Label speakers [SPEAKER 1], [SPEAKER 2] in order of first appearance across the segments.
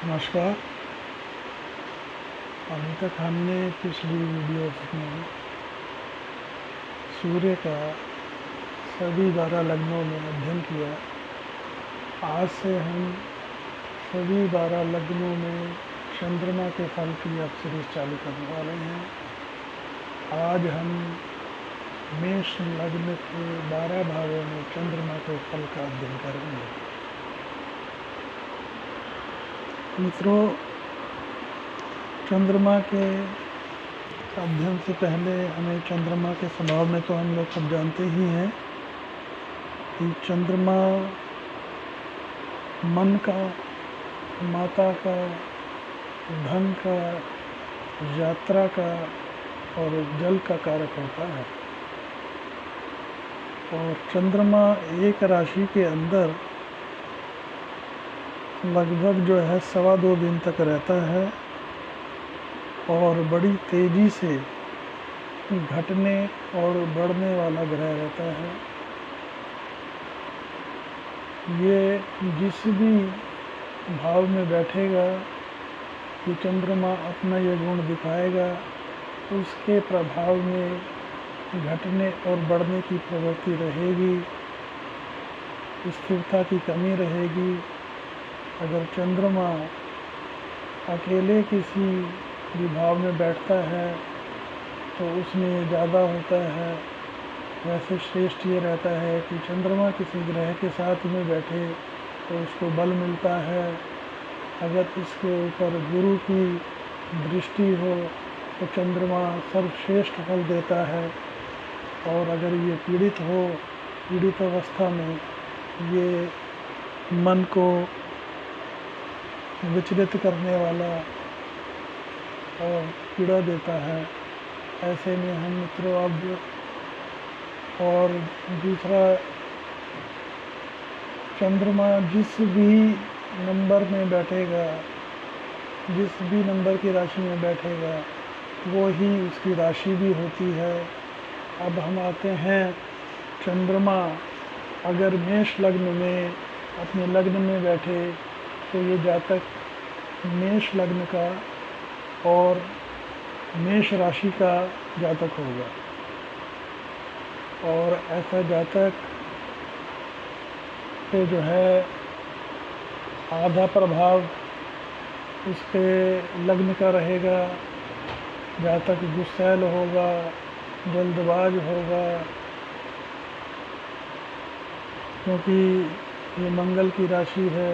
[SPEAKER 1] नमस्कार। अभी तक हमने पिछली वीडियोस में सूर्य का सभी 12 लग्नों में अध्ययन किया। आज से हम सभी 12 लग्नों में चंद्रमा के फल की अब सीरीज चालू करने वाले हैं। आज हम मेष लग्न के 12 भावों में चंद्रमा के फल का अध्ययन करेंगे। मित्रों, चंद्रमा के अध्ययन से पहले हमें चंद्रमा के स्वभाव में तो हम लोग सब जानते ही हैं कि चंद्रमा मन का, माता का, धन का, यात्रा का और जल का कारक होता है। और चंद्रमा एक राशि के अंदर लगभग जो है 2.25 दिन तक रहता है और बड़ी तेज़ी से घटने और बढ़ने वाला ग्रह रहता है। ये जिस भी भाव में बैठेगा कि चंद्रमा अपना ये गुण दिखाएगा, उसके प्रभाव में घटने और बढ़ने की प्रवृत्ति रहेगी, स्थिरता की कमी रहेगी। अगर चंद्रमा अकेले किसी विभाव में बैठता है तो उसमें ज़्यादा होता है। वैसे श्रेष्ठ ये रहता है कि चंद्रमा किसी ग्रह के साथ में बैठे तो उसको बल मिलता है। अगर इसके ऊपर गुरु की दृष्टि हो तो चंद्रमा सर्वश्रेष्ठ फल देता है। और अगर ये पीड़ित अवस्था में ये मन को विचलित करने वाला और पीड़ा देता है। ऐसे में हम मित्रों अब और दूसरा, चंद्रमा जिस भी नंबर में बैठेगा, जिस भी नंबर की राशि में बैठेगा, वो ही उसकी राशि भी होती है। अब हम आते हैं, चंद्रमा अगर मेष लग्न में अपने लग्न में बैठे तो ये जातक मेष लग्न का और मेष राशि का जातक होगा। और ऐसा जातक पे जो है आधा प्रभाव उसके लग्न का रहेगा। जातक गुस्सैल होगा, जल्दबाज होगा, क्योंकि ये मंगल की राशि है।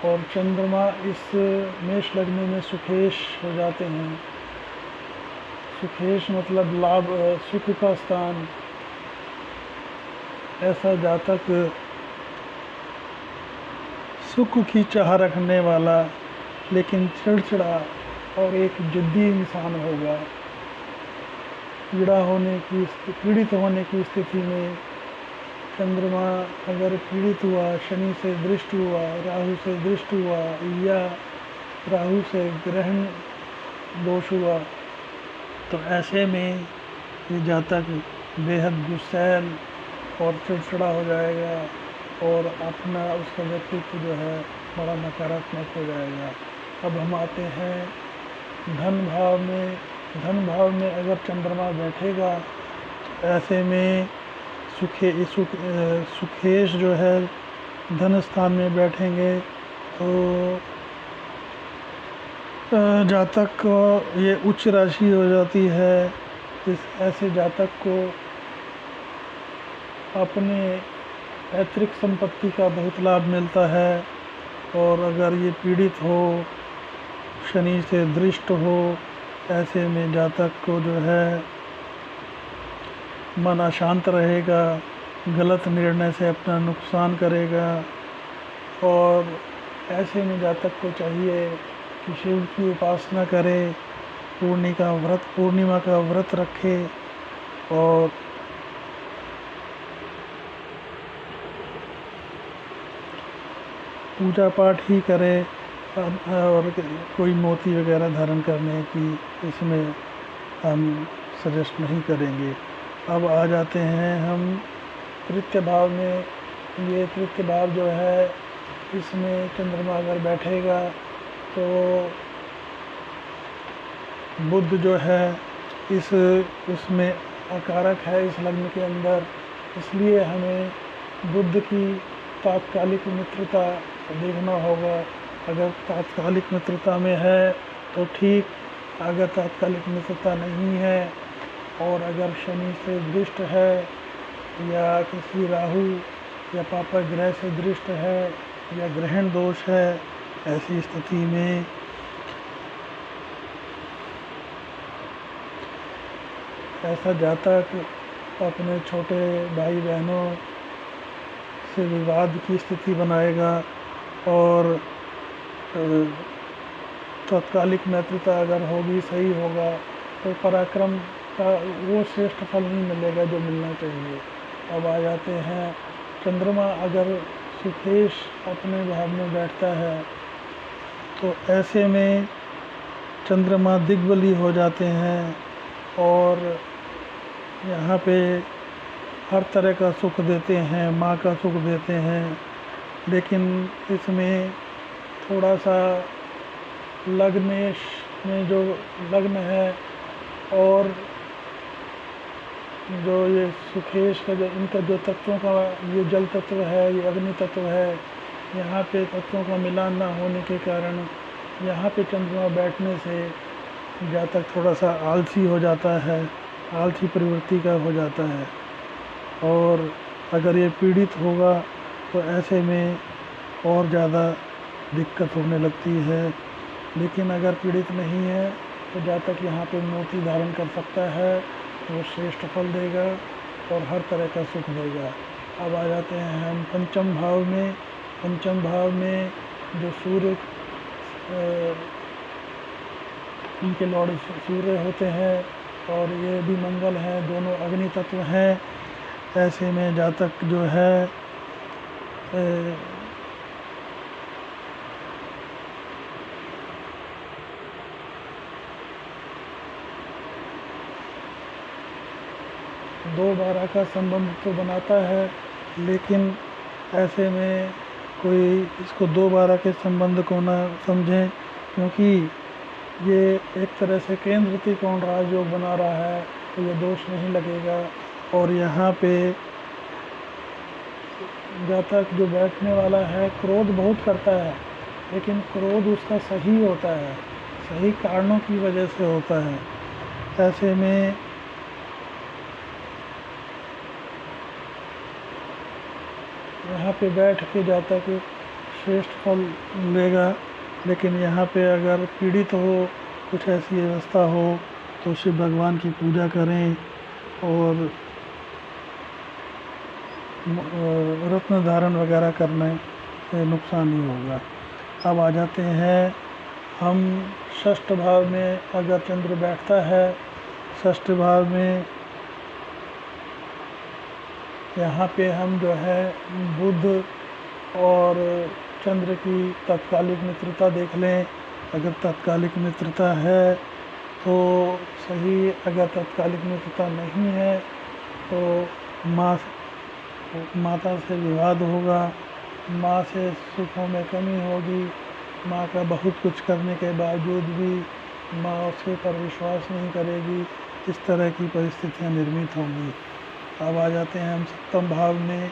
[SPEAKER 1] और चंद्रमा इस मेष लग्न में सुखेश हो जाते हैं। सुखेश मतलब लाभ, सुख का स्थान। ऐसा जातक सुख की चाह रखने वाला लेकिन चिड़चिड़ा और एक जिद्दी इंसान होगा। पीड़ित होने की स्थिति में चंद्रमा अगर पीड़ित हुआ, शनि से दृष्ट हुआ, राहु से दृष्ट हुआ या राहु से ग्रहण दोष हुआ, तो ऐसे में ये जातक बेहद गुस्सैल और चिड़चिड़ा हो जाएगा और अपना उसका व्यक्तित्व जो है बड़ा नकारात्मक हो जाएगा। अब हम आते हैं धन भाव में। धन भाव में अगर चंद्रमा बैठेगा तो ऐसे में सुखेश जो है धन स्थान में बैठेंगे तो जातक को ये उच्च राशि हो जाती है। ऐसे जातक को अपने पैतृक संपत्ति का बहुत लाभ मिलता है। और अगर ये पीड़ित हो, शनि से दृष्ट हो, ऐसे में जातक को जो है मन अशांत रहेगा, गलत निर्णय से अपना नुकसान करेगा। और ऐसे में जातक को चाहिए कि शिव की उपासना करे, पूर्णिमा का व्रत रखे और पूजा पाठ ही करे। और कोई मोती वगैरह धारण करने की इसमें हम सजेस्ट नहीं करेंगे। अब आ जाते हैं हम तृतीय भाव में। ये तृतीय भाव जो है, इसमें चंद्रमा अगर बैठेगा तो बुध जो है इस उसमें अकारक है इस लग्न के अंदर, इसलिए हमें बुध की तात्कालिक मित्रता देखना होगा। अगर तात्कालिक मित्रता में है तो ठीक, अगर तात्कालिक मित्रता नहीं है और अगर शनि से दृष्ट है या किसी राहु या पापा ग्रह से दृष्ट है या ग्रहण दोष है, ऐसी स्थिति में ऐसा जातक अपने छोटे भाई बहनों से विवाद की स्थिति बनाएगा और तात्कालिक मित्रता अगर होगी, सही होगा, तो पराक्रम का वो श्रेष्ठ फल नहीं मिलेगा जो मिलना चाहिए। अब आ जाते हैं चंद्रमा अगर सुखेश अपने भाव में बैठता है तो ऐसे में चंद्रमा दिग्बली हो जाते हैं और यहाँ पे हर तरह का सुख देते हैं, माँ का सुख देते हैं, लेकिन इसमें थोड़ा सा लग्नेश में जो लग्न है और जो ये सुखेश का जो इनका जो तत्वों का ये जल तत्व है, ये अग्नि तत्व है, यहाँ पे तत्वों का मिलान ना होने के कारण यहाँ पे चंद्रमा बैठने से जातक थोड़ा सा आलसी हो जाता है, आलसी प्रवृत्ति का हो जाता है। और अगर ये पीड़ित होगा तो ऐसे में और ज़्यादा दिक्कत होने लगती है, लेकिन अगर पीड़ित नहीं है तो जातक यहाँ पे मोती धारण कर सकता है, वो श्रेष्ठ फल देगा और हर तरह का सुख देगा। अब आ जाते हैं हम पंचम भाव में। पंचम भाव में जो सूर्य इनके लॉर्ड सूर्य होते हैं और ये भी मंगल हैं, दोनों अग्नि तत्व हैं। ऐसे में जातक जो है दो बारह का संबंध तो बनाता है, लेकिन ऐसे में कोई इसको दो बारह के संबंध को ना समझें, क्योंकि ये एक तरह से केंद्र त्रिकोण राजयोग बना रहा है, तो ये दोष नहीं लगेगा। और यहाँ पे जातक जो बैठने वाला है क्रोध बहुत करता है, लेकिन क्रोध उसका सही होता है, सही कारणों की वजह से होता है। ऐसे में यहाँ पे बैठ के जातक श्रेष्ठ फल लेगा, लेकिन यहाँ पे अगर पीड़ित हो, कुछ ऐसी व्यवस्था हो, तो शिव भगवान की पूजा करें और रत्न धारण वगैरह करने से नुकसान नहीं होगा। अब आ जाते हैं हम षष्ठ भाव में। अगर चंद्र बैठता है षष्ठ भाव में, यहाँ पे हम जो है बुध और चंद्र की तात्कालिक मित्रता देख लें। अगर तात्कालिक मित्रता है तो सही, अगर तात्कालिक मित्रता नहीं है तो माता से विवाद होगा, माँ से सुखों में कमी होगी, माँ का बहुत कुछ करने के बावजूद भी माँ उसके ऊपर विश्वास नहीं करेगी, इस तरह की परिस्थितियाँ निर्मित होंगी। अब आ जाते हैं हम सप्तम भाव में।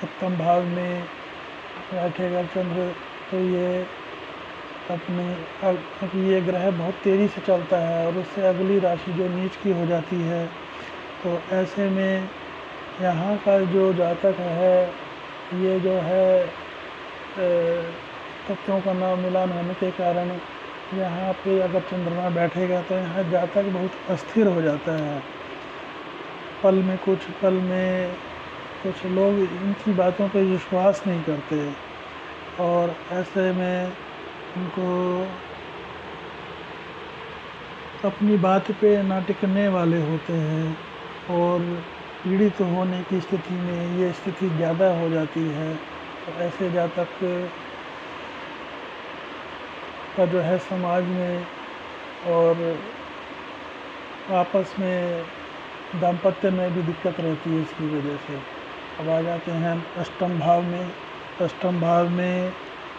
[SPEAKER 1] सप्तम भाव में बैठेगा चंद्र, तो ये क्योंकि ये ग्रह बहुत तेज़ी से चलता है और उससे अगली राशि जो नीच की हो जाती है, तो ऐसे में यहाँ का जो जातक है, ये जो है तत्वों का ना मिलान होने के कारण यहाँ पे अगर चंद्रमा बैठेगा तो यहाँ जातक बहुत अस्थिर हो जाता है। पल में कुछ लोग इनकी बातों पे विश्वास नहीं करते और ऐसे में उनको अपनी बात पे ना टिकने वाले होते हैं और पीड़ित होने की स्थिति में ये स्थिति ज़्यादा हो जाती है। तो ऐसे जातक का जो है समाज में और आपस में दाम्पत्य में भी दिक्कत रहती है इसकी वजह से। अब आ जाते हैं अष्टम भाव में। अष्टम भाव में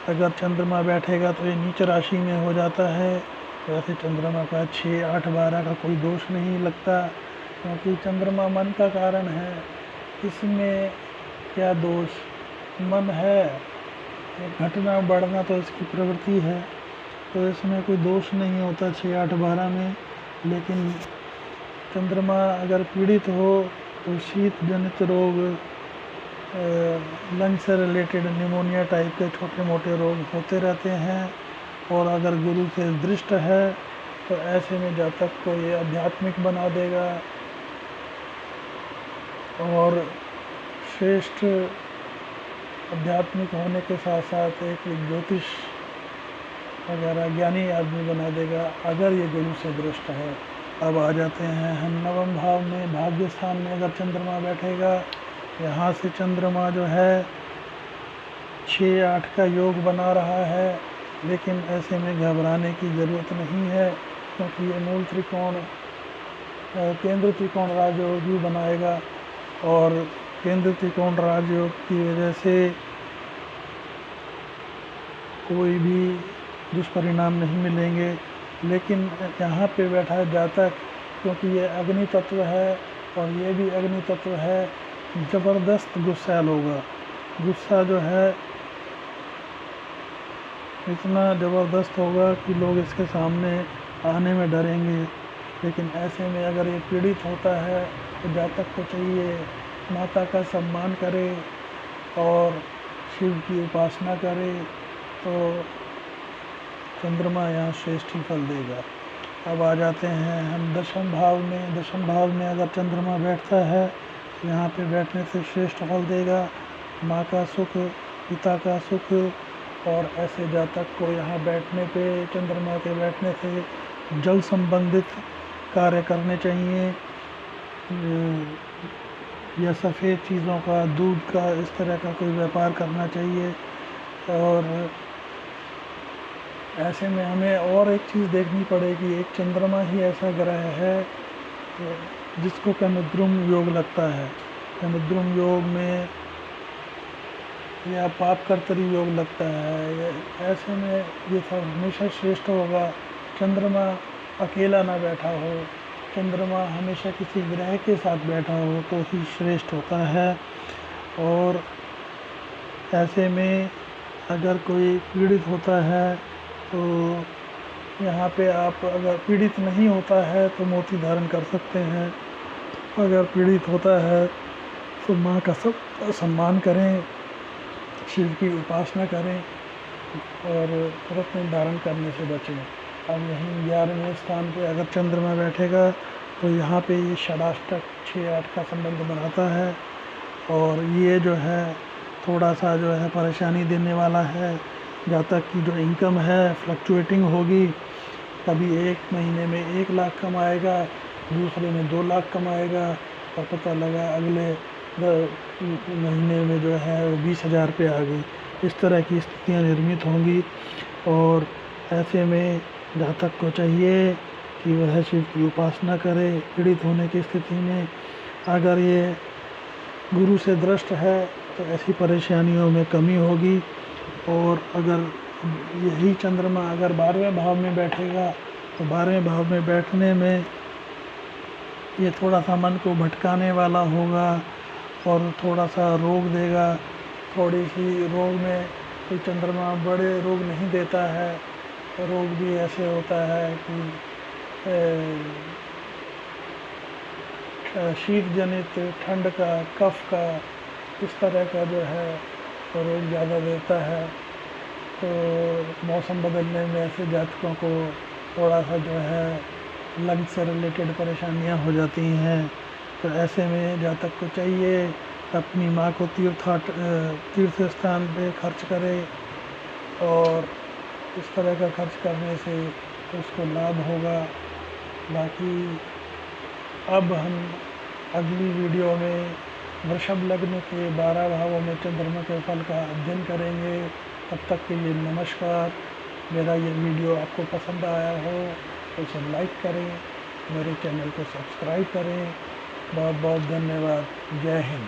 [SPEAKER 1] अगर चंद्रमा बैठेगा तो ये नीच राशि में हो जाता है। वैसे चंद्रमा का 6, 8, 12 का कोई दोष नहीं लगता, क्योंकि चंद्रमा मन का कारण है। इसमें क्या दोष, मन है, घटना बढ़ना तो इसकी प्रवृत्ति है, तो इसमें कोई दोष नहीं होता 6, 8, 12 में। लेकिन चंद्रमा अगर पीड़ित हो तो शीत जनित रोग, लंग से रिलेटेड निमोनिया टाइप के छोटे मोटे रोग होते रहते हैं। और अगर गुरु से दृष्ट है तो ऐसे में जातक को ये आध्यात्मिक बना देगा और श्रेष्ठ आध्यात्मिक होने के साथ साथ एक ज्योतिष वगैरह ज्ञानी आदमी बना देगा, अगर ये गुरु से दृष्ट है। अब आ जाते हैं हम नवम भाव में, भाग्य स्थान में अगर चंद्रमा बैठेगा, यहाँ से चंद्रमा जो है 6, 8 का योग बना रहा है। लेकिन ऐसे में घबराने की ज़रूरत नहीं है, क्योंकि ये मूल त्रिकोण केंद्र त्रिकोण राजयोग भी बनाएगा और केंद्र त्रिकोण राजयोग की वजह से कोई भी दुष्परिणाम नहीं मिलेंगे। लेकिन यहाँ पे बैठा है जातक, क्योंकि ये अग्नि तत्व है और ये भी अग्नि तत्व है, ज़बरदस्त गुस्सैल होगा। गुस्सा जो है इतना ज़बरदस्त होगा कि लोग इसके सामने आने में डरेंगे। लेकिन ऐसे में अगर ये पीड़ित होता है तो जातक को चाहिए माता का सम्मान करे और शिव की उपासना करे, तो चंद्रमा यहाँ श्रेष्ठ ही फल देगा। अब आ जाते हैं हम दशम भाव में। दशम भाव में अगर चंद्रमा बैठता है तो यहाँ पे बैठने से श्रेष्ठ फल देगा, माँ का सुख, पिता का सुख। और ऐसे जातक को यहाँ बैठने पे, चंद्रमा के बैठने से जल संबंधित कार्य करने चाहिए, या सफ़ेद चीज़ों का, दूध का, इस तरह का कोई व्यापार करना चाहिए। और ऐसे में हमें और एक चीज़ देखनी पड़ेगी, एक चंद्रमा ही ऐसा ग्रह है जिसको कमुद्रुम योग लगता है। कमुद्रुम योग में या पाप कर्तरी योग लगता है। ऐसे में ये सब हमेशा श्रेष्ठ होगा। चंद्रमा अकेला ना बैठा हो, चंद्रमा हमेशा किसी ग्रह के साथ बैठा हो तो ही श्रेष्ठ होता है। और ऐसे में अगर कोई पीड़ित होता है तो यहाँ पे आप, अगर पीड़ित नहीं होता है तो मोती धारण कर सकते हैं। अगर पीड़ित होता है तो माँ का सब सम्मान करें, शिव की उपासना करें और रत्न धारण करने से बचें। अब यहीं 11वें स्थान पे अगर चंद्रमा बैठेगा तो यहाँ पे ये षडाष्टक 6, 8 का संबंध बनाता है और ये जो है थोड़ा सा जो है परेशानी देने वाला है। जातक की जो इनकम है फ्लक्चुएटिंग होगी, कभी एक महीने में 1 लाख कमाएगा, दूसरे में 2 लाख कमाएगा और पता लगा अगले महीने में जो है वो 20,000 पे आ गई। इस तरह की स्थितियाँ निर्मित होंगी और ऐसे में जातक को चाहिए कि वह शिव की उपासना करे। पीड़ित होने की स्थिति में अगर ये गुरु से दृष्ट है तो ऐसी परेशानियों में कमी होगी। और अगर यही चंद्रमा अगर 12वें भाव में बैठेगा तो 12वें भाव में बैठने में ये थोड़ा सा मन को भटकाने वाला होगा और थोड़ा सा रोग देगा। थोड़ी सी रोग में कोई चंद्रमा बड़े रोग नहीं देता है, रोग भी ऐसे होता है कि शीत जनित, ठंड का, कफ का, इस तरह का जो है तो रोग ज़्यादा देता है। तो मौसम बदलने में ऐसे जातकों को थोड़ा सा जो है लंग से रिलेटेड परेशानियां हो जाती हैं। तो ऐसे में जातक को चाहिए अपनी माँ को तीर्थ स्थान पे खर्च करे और इस तरह का खर्च करने से उसको लाभ होगा। बाकी अब हम अगली वीडियो में वृषभ लग्न के 12 भावों में चंद्रमा के फल का अध्ययन करेंगे। तब तक के लिए नमस्कार। मेरा ये वीडियो आपको पसंद आया हो तो इसे लाइक करें, मेरे चैनल को सब्सक्राइब करें। बहुत बहुत धन्यवाद। जय हिंद।